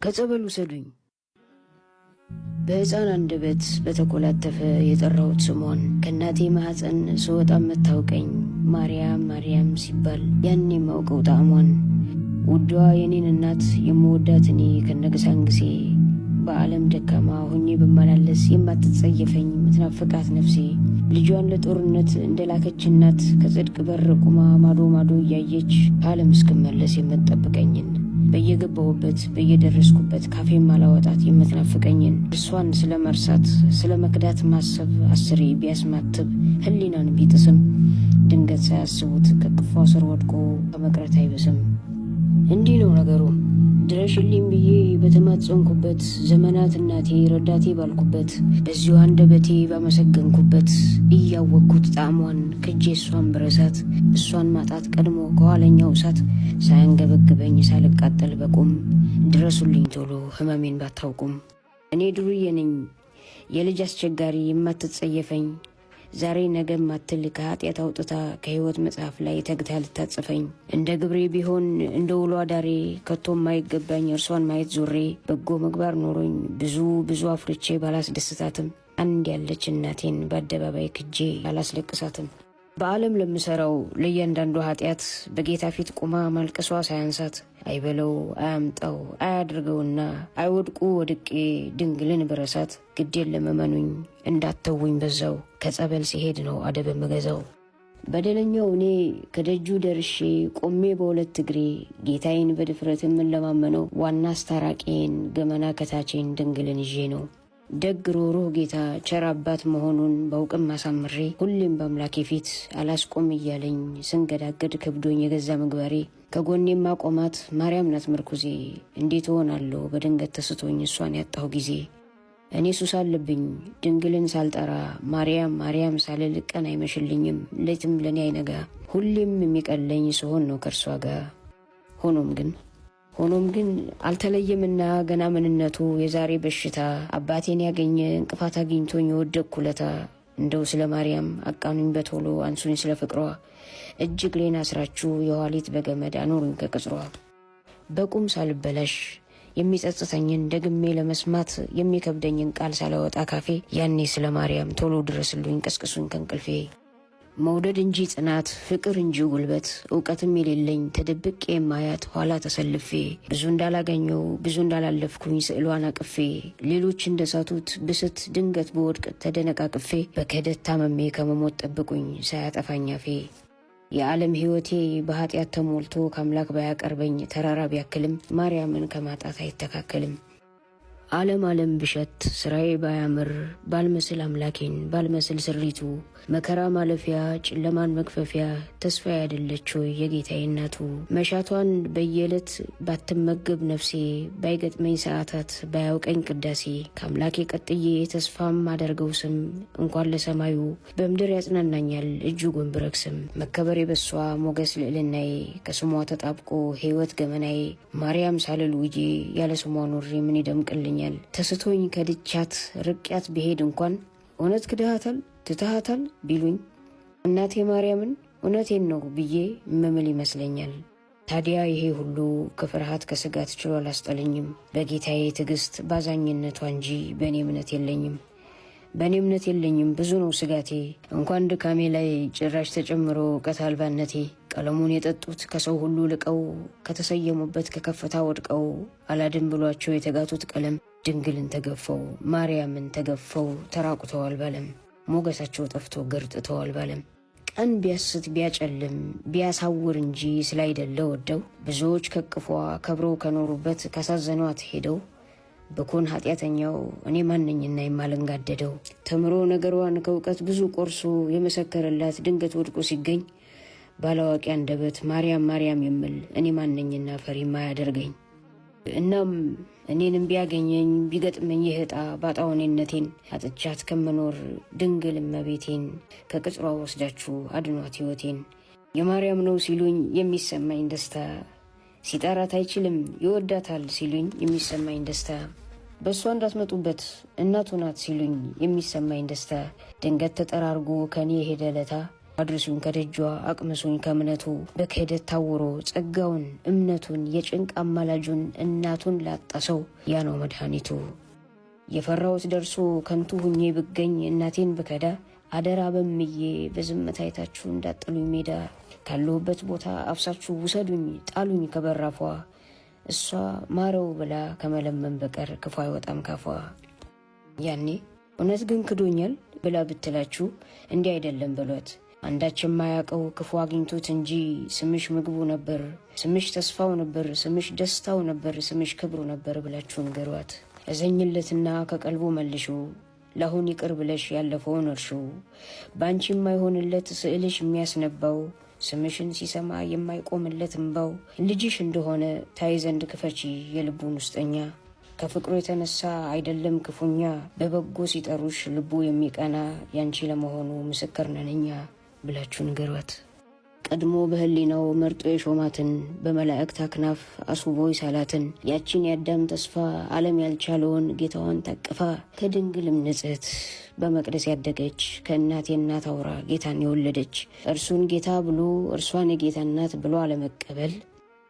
ከጸበሉ ሰዱኝ። በሕፃን አንደበት በተኮላተፈ የጠራሁት ስሟን ከእናቴ ማኅፀን ስወጣ የምታውቀኝ ማርያም ማርያም ሲባል ያን የማውቀው ጣዕሟን ውዷ የኔን እናት የምወዳት እኔ ከነግሳንግሴ በዓለም ደካማ ሆኜ በማላለስ የማትጸየፈኝ ምትናፍቃት ነፍሴ ልጇን ለጦርነት እንደላከች እናት ከጽድቅ በር ቁማ ማዶ ማዶ እያየች ዓለም እስክመለስ የምትጠብቀኝን በየገባሁበት በየደረስኩበት ካፌም ማላወጣት የምትናፍቀኝን እርሷን ስለ መርሳት ስለ መክዳት ማሰብ አስሬ ቢያስማትብ ሕሊናን ቢጥስም ድንገት ሳያስቡት ከቅፏ ስር ወድቆ ከመቅረት አይብስም። እንዲህ ነው ነገሩ። ድረሽልኝ ብዬ በተማጸንኩበት ዘመናት እናቴ ረዳቴ ባልኩበት በዚሁ አንደበቴ ባመሰገንኩበት እያወቅኩት ጣዕሟን ክጄ እሷን ብረሳት እሷን ማጣት ቀድሞ ከኋለኛው እሳት ሳያንገበግበኝ ሳልቃጠል በቁም ድረሱልኝ ቶሎ ህመሜን ባታውቁም። እኔ ዱርዬ ነኝ የልጅ አስቸጋሪ የማትጸየፈኝ ዛሬ ነገ ማትል ከኃጢአት አውጥታ ከሕይወት መጽሐፍ ላይ ተግታ ልታጽፈኝ እንደ ግብሬ ቢሆን እንደ ውሎ አዳሬ ከቶም ማይገባኝ እርሷን ማየት ዞሬ በጎ ምግባር ኖሮኝ ብዙ አፍርቼ ባላስደስታትም አንድ ያለች እናቴን በአደባባይ ክጄ አላስለቅሳትም። በዓለም ለምሰራው ለእያንዳንዱ ኃጢአት በጌታ ፊት ቁማ ማልቀሷ ሳያንሳት አይበለው አያምጣው አያድርገውና አይወድቁ ወድቄ ድንግልን ብረሳት ግዴን ለመመኑኝ እንዳተውኝ በዛው ከጸበል ሲሄድ ነው አደብ የምገዛው። በደለኛው እኔ ከደጁ ደርሼ ቆሜ በሁለት እግሬ ጌታዬን በድፍረት የምንለማመነው ዋና አስታራቂን ገመና ከታቼን ድንግልን ይዤ ነው። ደግ ሩህሩህ ጌታ ቸር አባት መሆኑን ባውቅም አሳምሬ ሁሌም በአምላኬ ፊት አላስቆም እያለኝ ስንገዳገድ ከብዶኝ የገዛ ምግባሬ ከጎኔም ማቆማት ማርያም ናት ምርኩዜ። እንዴት እሆናለሁ በድንገት ተስቶኝ እሷን ያጣሁ ጊዜ። እኔ ሱስ አለብኝ ድንግልን ሳልጠራ ማርያም ማርያም ሳልል ቀን አይመሽልኝም ሌትም ለእኔ አይነጋ ሁሌም የሚቀለኝ ስሆን ነው ከእርሷ ጋር። ሆኖም ግን አልተለየምና ገና ምንነቱ የዛሬ በሽታ አባቴን ያገኘ እንቅፋት አግኝቶኝ የወደቅኩ ለታ እንደው ስለ ማርያም አቃኑኝ በቶሎ አንሱኝ ስለ ፍቅሯ እጅግ ሌና አስራችሁ የኋሊት በገመድ አኖሩኝ ከቅጽሯ። በቁም ሳልበላሽ የሚጸጽተኝን ደግሜ ለመስማት የሚከብደኝን ቃል ሳላወጣ ካፌ ያኔ ስለ ማርያም ቶሎ ድረስሉኝ ቀስቅሱኝ ከእንቅልፌ። መውደድ እንጂ ጽናት ፍቅር እንጂ ጉልበት እውቀትም የሌለኝ ተደብቄ የማያት ኋላ ተሰልፌ ብዙ እንዳላገኘው ብዙ እንዳላለፍኩኝ ስዕሏን አቅፌ ሌሎች እንደሳቱት ብስት ድንገት በወድቅ ተደነቃቅፌ በክህደት ታመሜ ከመሞት ጠብቁኝ ሳያጠፋኝ አፌ። የዓለም ሕይወቴ በኃጢአት ተሞልቶ ከአምላክ ባያቀርበኝ ተራራ ቢያክልም ማርያምን ከማጣት አይተካከልም። ዓለም ብሸት ስራዬ ባያምር ባልመስል አምላኬን ባልመስል ስሪቱ መከራ ማለፊያ ጨለማን መክፈፊያ ተስፋ ያደለችው የጌታዬ እናቱ መሻቷን በየዕለት ባትመገብ ነፍሴ ባይገጥመኝ ሰዓታት ባያውቀኝ ቅዳሴ ከአምላኬ ቀጥዬ ተስፋም አደርገው ስም እንኳን ለሰማዩ በምድር ያጽናናኛል እጅጉን ብረክስም። መከበሬ በሷ ሞገስ ልዕልናዬ ከስሟ ተጣብቆ ሕይወት ገመናዬ ማርያም ሳልል ውዬ ያለ ስሟ ኖሬ ምን ይደምቅልኛል? ተስቶኝ ከድቻት ርቅያት ብሄድ እንኳን እውነት ክድሃታል ትተሃታል ቢሉኝ እናቴ ማርያምን እውነቴን ነው ብዬ መምል ይመስለኛል። ታዲያ ይሄ ሁሉ ከፍርሃት ከስጋት ችሎ አላስጠለኝም። በጌታዬ ትዕግስት ባዛኝነቷ እንጂ በእኔ እምነት የለኝም። ብዙ ነው ስጋቴ እንኳን ድካሜ ላይ ጭራሽ ተጨምሮ እውቀት አልባነቴ። ቀለሙን የጠጡት ከሰው ሁሉ ልቀው ከተሰየሙበት ከከፍታ ወድቀው አላድን ብሏቸው የተጋቱት ቀለም ድንግልን ተገፈው ማርያምን ተገፈው ተራቁተዋል ባለም ሞገሳቸው ጠፍቶ ገርጥተዋል ባለም። ቀን ቢያስት ቢያጨልም ቢያሳውር እንጂ ስላይደለ ወደው ብዙዎች ከቅፏ ከብረው ከኖሩበት ካሳዘኗት ሄደው በኮን ኃጢአተኛው እኔ ማንኝና የማልንጋደደው ተምሮ ነገሯን ከእውቀት ብዙ ቆርሶ የመሰከረላት ድንገት ወድቆ ሲገኝ ባላዋቂ አንደበት ማርያም ማርያም የምል እኔ ማንኝና ፈሪ ማያደርገኝ። እናም እኔንም ቢያገኘኝ ቢገጥመኝ ይህጣ ባጣውኔነቴን አጥቻት ከመኖር ድንግል እመቤቴን ከቅጽሯ ወስዳችሁ አድኗት ሕይወቴን። የማርያም ነው ሲሉኝ የሚሰማኝ ደስታ ሲጠራት አይችልም ይወዳታል ሲሉኝ የሚሰማኝ ደስታ በእሷ እንዳትመጡበት እናቱ ናት ሲሉኝ የሚሰማኝ ደስታ ድንገት ተጠራርጎ ከኔ የሄደ ለታ አድርሱኝ ከደጇ አቅምሱኝ ከእምነቱ በክህደት ታውሮ ጸጋውን እምነቱን የጭንቅ አማላጁን እናቱን ላጣ ሰው ያ ነው መድኃኒቱ። የፈራሁት ደርሶ ከንቱ ሁኜ ብገኝ እናቴን ብከዳ አደራ በምዬ በዝምታ አይታችሁ እንዳጥሉኝ ሜዳ ካለሁበት ቦታ አፍሳችሁ ውሰዱኝ ጣሉኝ ከበራፏ እሷ ማረው ብላ ከመለመን በቀር ክፉ አይወጣም ካፏ። ያኔ እውነት ግን ክዶኛል ብላ ብትላችሁ እንዲህ አይደለም በሏት። አንዳች የማያውቀው ክፉ አግኝቶት እንጂ ስምሽ ምግቡ ነበር፣ ስምሽ ተስፋው ነበር፣ ስምሽ ደስታው ነበር፣ ስምሽ ክብሩ ነበር ብላችሁ ንገሯት። እዘኝለትና ከቀልቡ መልሹ ለአሁን ይቅር ብለሽ ያለፈውን እርሹ። በአንቺ የማይሆንለት ስዕልሽ የሚያስነባው ስምሽን ሲሰማ የማይቆምለት እንባው ልጅሽ እንደሆነ ታይ ዘንድ ክፈቺ የልቡን ውስጠኛ። ከፍቅሩ የተነሳ አይደለም ክፉኛ በበጎ ሲጠሩሽ ልቡ የሚቀና ያንቺ ለመሆኑ ምስክር ነንኛ ብላችሁ ንገሯት። ቀድሞ በህሊናው መርጦ የሾማትን በመላእክት አክናፍ አስውቦ ይሳላትን ያቺን የአዳም ተስፋ ዓለም ያልቻለውን ጌታዋን ታቅፋ ከድንግልም ንጽሕት በመቅደስ ያደገች ከእናቴ እናት አውራ ጌታን የወለደች እርሱን ጌታ ብሎ እርሷን የጌታ እናት ብሎ አለመቀበል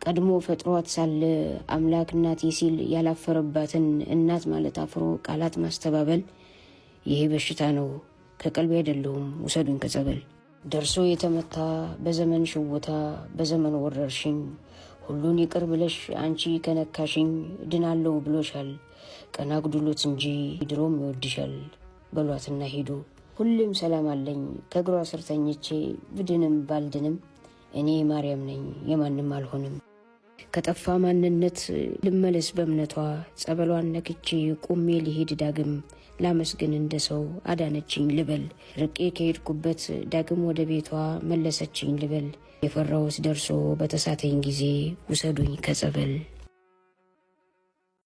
ቀድሞ ፈጥሯት ሳለ አምላክ እናቴ ሲል ያላፈረባትን እናት ማለት አፍሮ ቃላት ማስተባበል ይሄ በሽታ ነው ከቀልቤ አይደለሁም ውሰዱን ከጸበል። ደርሶ የተመታ በዘመን ሽውታ በዘመን ወረርሽኝ ሁሉን ይቅር ብለሽ አንቺ ከነካሽኝ ድናለው ብሎሻል። ቀና ጉድሎት እንጂ ድሮም ይወድሻል በሏትና ሂዱ። ሁሌም ሰላም አለኝ ከእግሯ ስር ተኝቼ ብድንም ባልድንም እኔ ማርያም ነኝ የማንም አልሆንም። ከጠፋ ማንነት ልመለስ በእምነቷ ጸበሏን ነክቼ ቁሜ ሊሄድ ዳግም ላመስግን እንደ ሰው አዳነችኝ ልበል። ርቄ ከሄድኩበት ዳግም ወደ ቤቷ መለሰችኝ ልበል። የፈራሁት ደርሶ በተሳተኝ ጊዜ ውሰዱኝ ከጸበል።